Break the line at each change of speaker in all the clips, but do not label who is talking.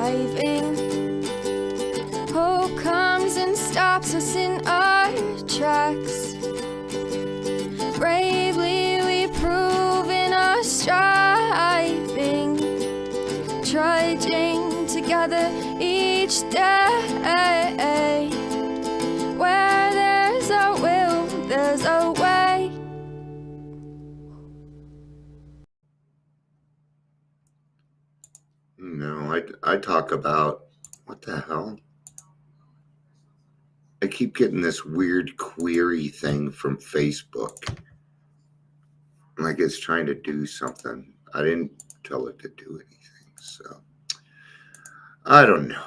driving. Hope comes and stops us in our tracks. Bravely we prove in our striving, trudging together each day. Where there's a will, there's a way.
No, I talk about, what the hell? I keep getting this weird query thing from Facebook. Like it's trying to do something. I didn't tell it to do anything. So I don't know.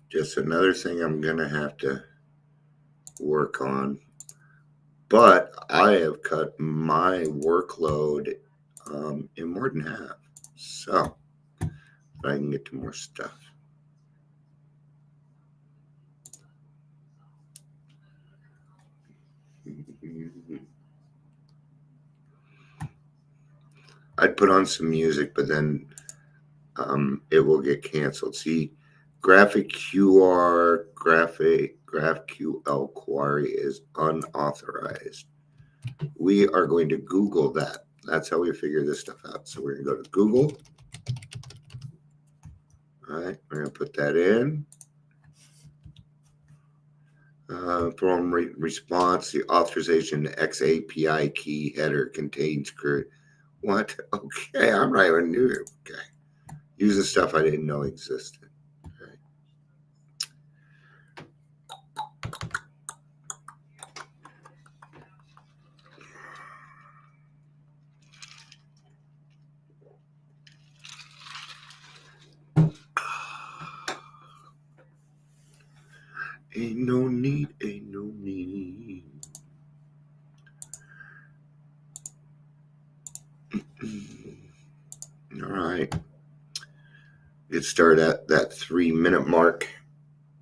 Just another thing I'm going to have to work on. But I have cut my workload in more than half. So I can get to more stuff. I'd put on some music, but then it will get canceled. See, GraphQL query is unauthorized. We are going to Google that. That's how we figure this stuff out. So we're going to go to Google. All right, we're going to put that in. From response, the authorization XAPI key header contains what? Okay, I'm not even new. Okay, using stuff I didn't know existed. Okay. Ain't no need, ain't no need. All right. Get started at that 3-minute mark.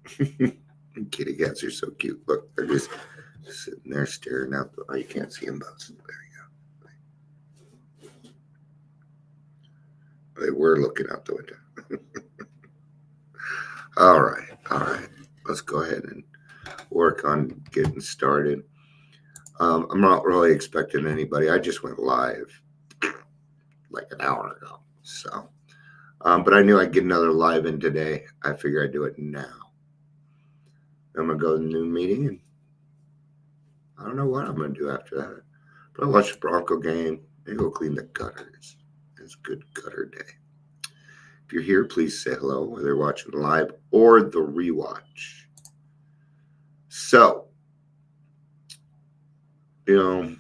Kitty cats are so cute. Look, they're just sitting there staring out. Oh, you can't see them, but there you go. They were looking out the window. All right. Let's go ahead and work on getting started. I'm not really expecting anybody. I just went live like an hour ago. So, but I knew I'd get another live in today. I figure I'd do it now. I'm going to go to the new meeting, and I don't know what I'm going to do after that. But I'll watch the Bronco game and go clean the gutters. It's a good gutter day. If you're here, please say hello, whether you're watching live or the rewatch. So, over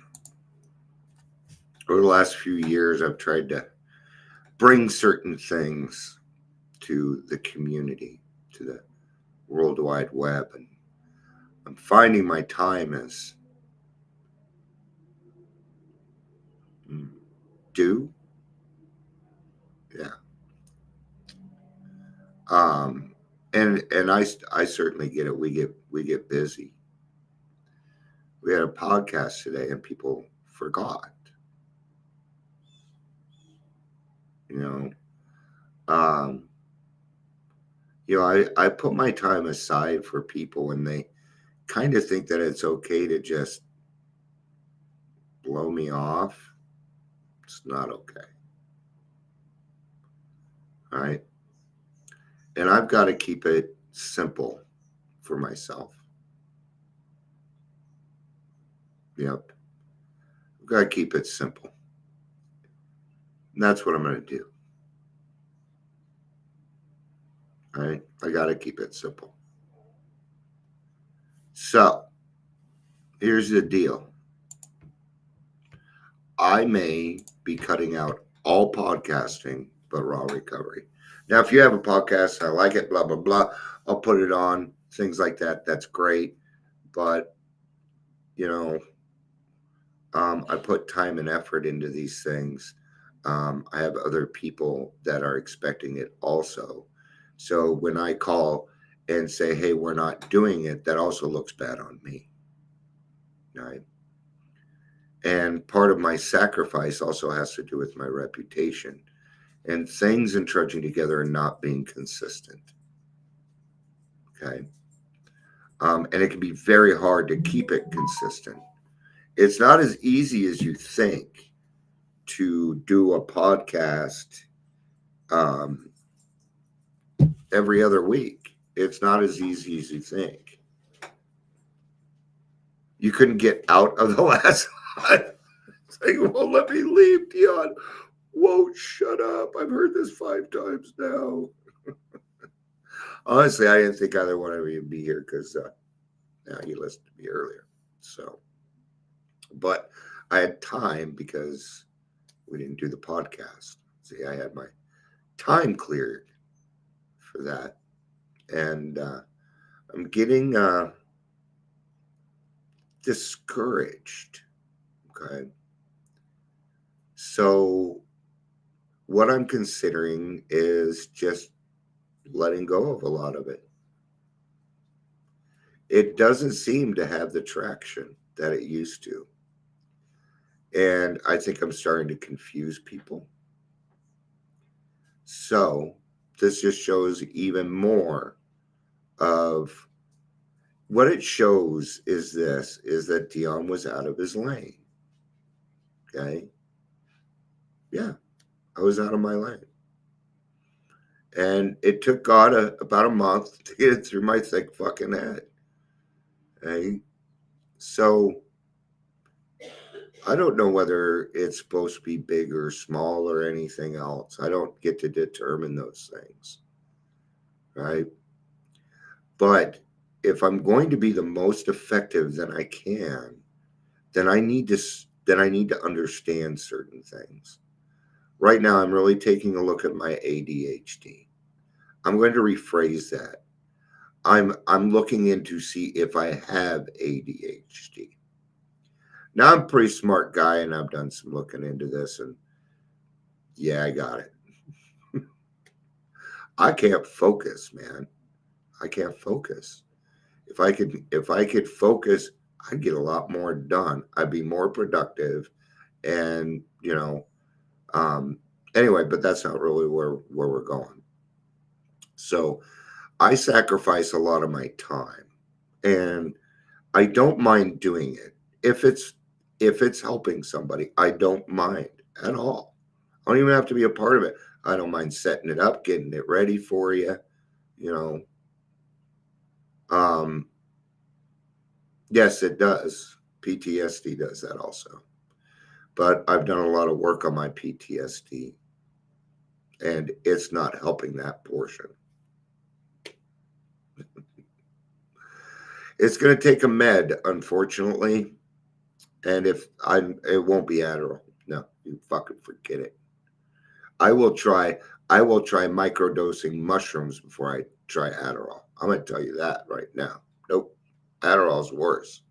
the last few years, I've tried to bring certain things to the community, to the World Wide Web, and I'm finding my time is due. Yeah. And I certainly get it. We get busy. We had a podcast today, and people forgot. I put my time aside for people, and they kind of think that it's okay to just blow me off. It's not okay. All right. And I've got to keep it simple for myself. Yep. I've got to keep it simple. And that's what I'm going to do. All right. I got to keep it simple. So here's the deal. I may be cutting out all podcasting, but raw recovery. Now, if you have a podcast, I like it, blah, blah, blah, I'll put it on, things like that. That's great. But, I put time and effort into these things. I have other people that are expecting it also. So when I call and say, hey, we're not doing it, that also looks bad on me. Right? And part of my sacrifice also has to do with my reputation. And things in trudging together are not being consistent. Okay. And it can be very hard to keep it consistent. It's not as easy as you think to do a podcast um, every other week. It's not as easy as you think. You couldn't get out of the last one. It's like, well, let me leave, Dion. Whoa, shut up. I've heard this 5 times now. Honestly, I didn't think either one of you would be here because you listened to me earlier. So, but I had time because we didn't do the podcast. See, I had my time cleared for that. And I'm getting discouraged. Okay. So, what I'm considering is just letting go of a lot of it. It doesn't seem to have the traction that it used to. And I think I'm starting to confuse people. So, this just shows even more of what it shows is that Dion was out of his lane. Okay. Yeah, I was out of my lane. And it took God about a month to get it through my thick fucking head. Okay. So I don't know whether it's supposed to be big or small or anything else. I don't get to determine those things. Right. But if I'm going to be the most effective that I can, then I need to understand certain things. Right now, I'm really taking a look at my ADHD. I'm going to rephrase that. I'm looking in to see if I have ADHD. Now, I'm a pretty smart guy, and I've done some looking into this, and yeah, I got it. I can't focus, man. I can't focus. If I could focus, I'd get a lot more done. I'd be more productive, and anyway, but that's not really where we're going. So I sacrifice a lot of my time, and I don't mind doing it. If it's helping somebody, I don't mind at all. I don't even have to be a part of it. I don't mind setting it up, getting it ready for you, you know. Yes, it does. PTSD does that also. But I've done a lot of work on my PTSD, and it's not helping that portion. It's going to take a med, unfortunately. And it won't be Adderall. No, you fucking forget it. I will try microdosing mushrooms before I try Adderall. I'm going to tell you that right now. Nope. Adderall's worse.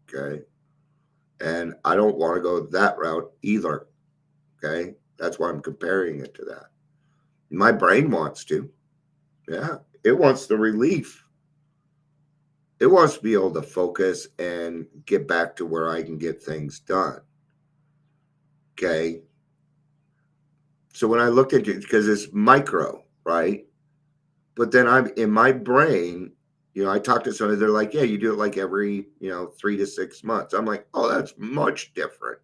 Okay. And I don't want to go that route either. Okay. That's why I'm comparing it to that. My brain wants to. Yeah. It wants the relief. It wants to be able to focus and get back to where I can get things done. Okay. So when I looked at it, because it's micro, right? But then I'm in my brain, I talk to somebody, they're like, yeah, you do it like every, 3 to 6 months. I'm like, oh, that's much different.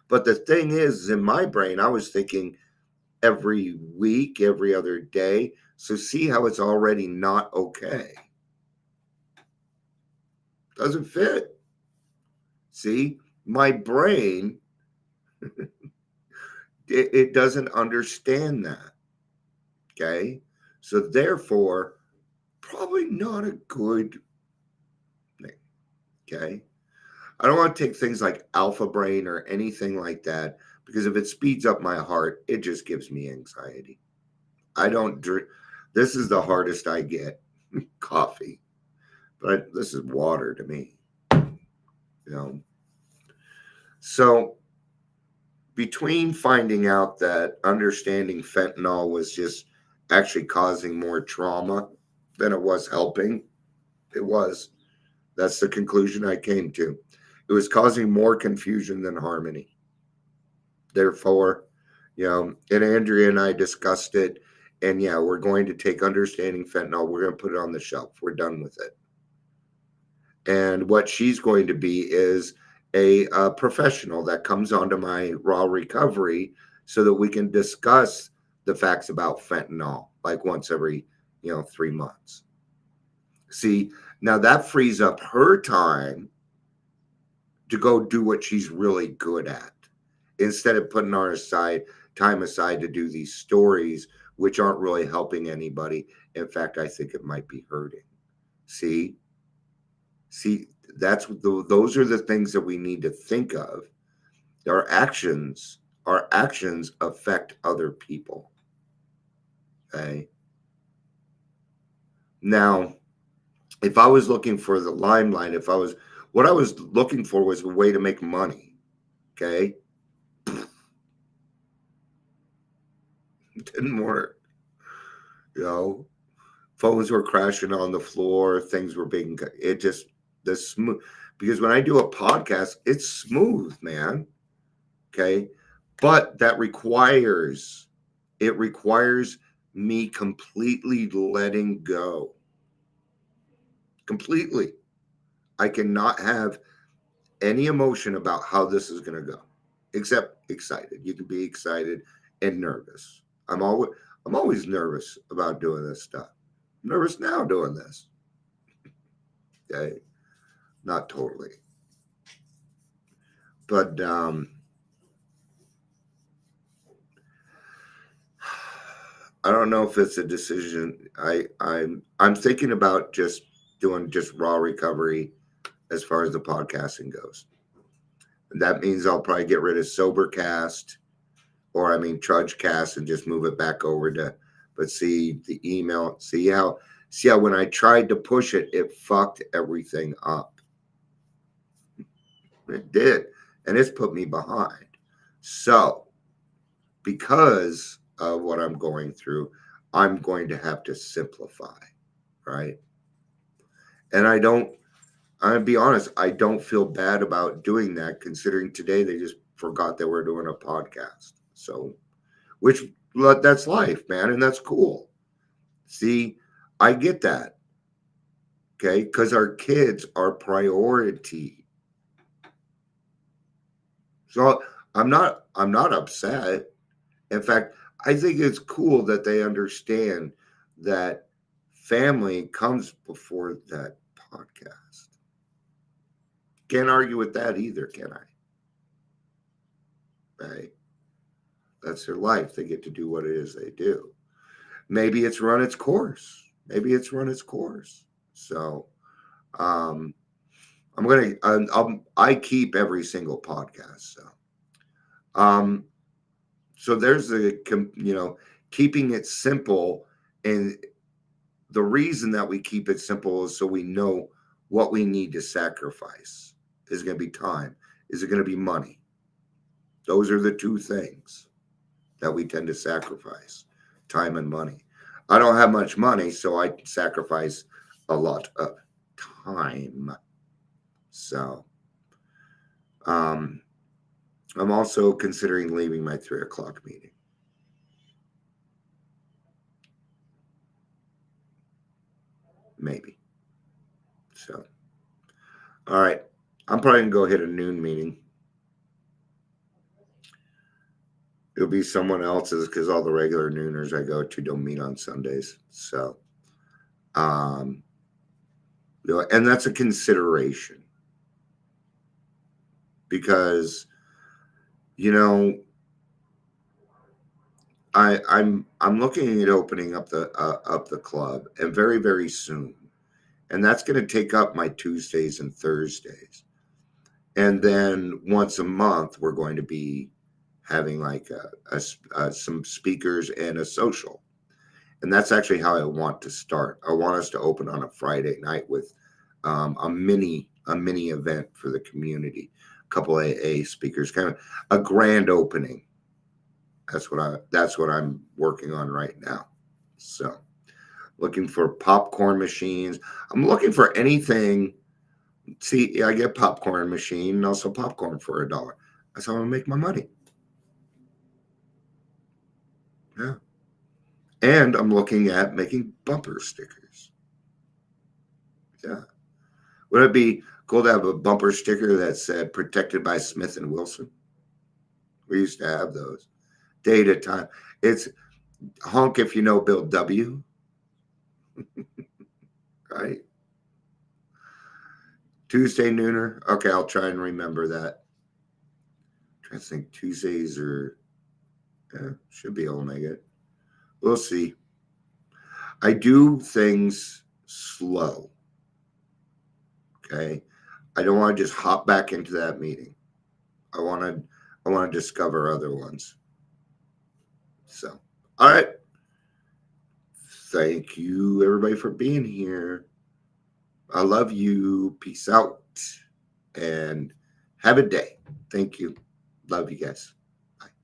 But the thing is, in my brain, I was thinking every week, every other day. So see how it's already not okay. Doesn't fit. See, my brain, it doesn't understand that. Okay. So therefore, probably not a good thing. Okay. I don't want to take things like alpha brain or anything like that, because if it speeds up my heart, it just gives me anxiety. I don't drink. This is the hardest I get. Coffee. But this is water to me. So between finding out that understanding fentanyl was just actually causing more trauma than it was helping, that's the conclusion I came to. It was causing more confusion than harmony. Therefore, and Andrea and I discussed it. And yeah, we're going to take understanding fentanyl. We're going to put it on the shelf. We're done with it. And what she's going to be is a professional that comes onto my raw recovery so that we can discuss the facts about fentanyl like once every 3 months. See, now that frees up her time to go do what she's really good at instead of putting our time aside to do these stories which aren't really helping anybody. In fact, I think it might be hurting. See, those are the things that we need to think of. Our actions affect other people. Okay. Now, if I was looking for the limelight, what I was looking for was a way to make money. Okay. It didn't work. Phones were crashing on the floor. Things were being, the smooth, because when I do a podcast, it's smooth, man. Okay. But that requires me completely letting go. Completely. I cannot have any emotion about how this is going to go, except excited. You can be excited and nervous. I'm always nervous about doing this stuff. I'm nervous now doing this. Okay. Not totally. But I don't know if it's a decision. I'm thinking about just doing just raw recovery as far as the podcasting goes. And that means I'll probably get rid of Sobercast, or Trudgecast, and just move it back over to. But see the email. See how when I tried to push it, it fucked everything up. It did, and it's put me behind. So, because of what I'm going through, I'm going to have to simplify, right? And I'm gonna be honest, I don't feel bad about doing that, considering today they just forgot that we're doing a podcast. So, that's life, man, and that's cool. See, I get that. Okay, because our kids are priority. So I'm not upset. In fact, I think it's cool that they understand that family comes before that podcast. Can't argue with that either, can I? Right? That's their life. They get to do what it is they do. Maybe it's run its course. So, I keep every single podcast. So there's keeping it simple. And the reason that we keep it simple is so we know what we need to sacrifice. Is it going to be time? Is it going to be money? Those are the two things that we tend to sacrifice, time and money. I don't have much money, so I sacrifice a lot of time. So, I'm also considering leaving my 3:00 meeting. Maybe. So, all right. I'm probably going to go hit a noon meeting. It'll be someone else's because all the regular nooners I go to don't meet on Sundays. So, and that's a consideration because, I'm looking at opening up the club, and very, very soon, and that's going to take up my Tuesdays and Thursdays, and then once a month we're going to be having like some speakers and a social. And that's actually how I want to start. I want us to open on a Friday night with a mini event for the community, a couple AA speakers, kind of a grand opening. That's what I'm working on right now. So, looking for popcorn machines. I'm looking for anything See, I get popcorn machine and also popcorn for $1. That's how I make my money. Yeah. And I'm looking at making bumper stickers. Yeah. Would it be cool to have a bumper sticker that said protected by Smith and Wilson? We used to have those. Day at a time. It's honk if you know Bill W. Right? Tuesday nooner. Okay, I'll try and remember that. I'm trying to think Tuesdays are should be able to make it. We'll see. I do things slow. Okay. I don't want to just hop back into that meeting. I want to discover other ones. So, all right. Thank you everybody for being here. I love you. Peace out and have a day. Thank you. Love you guys.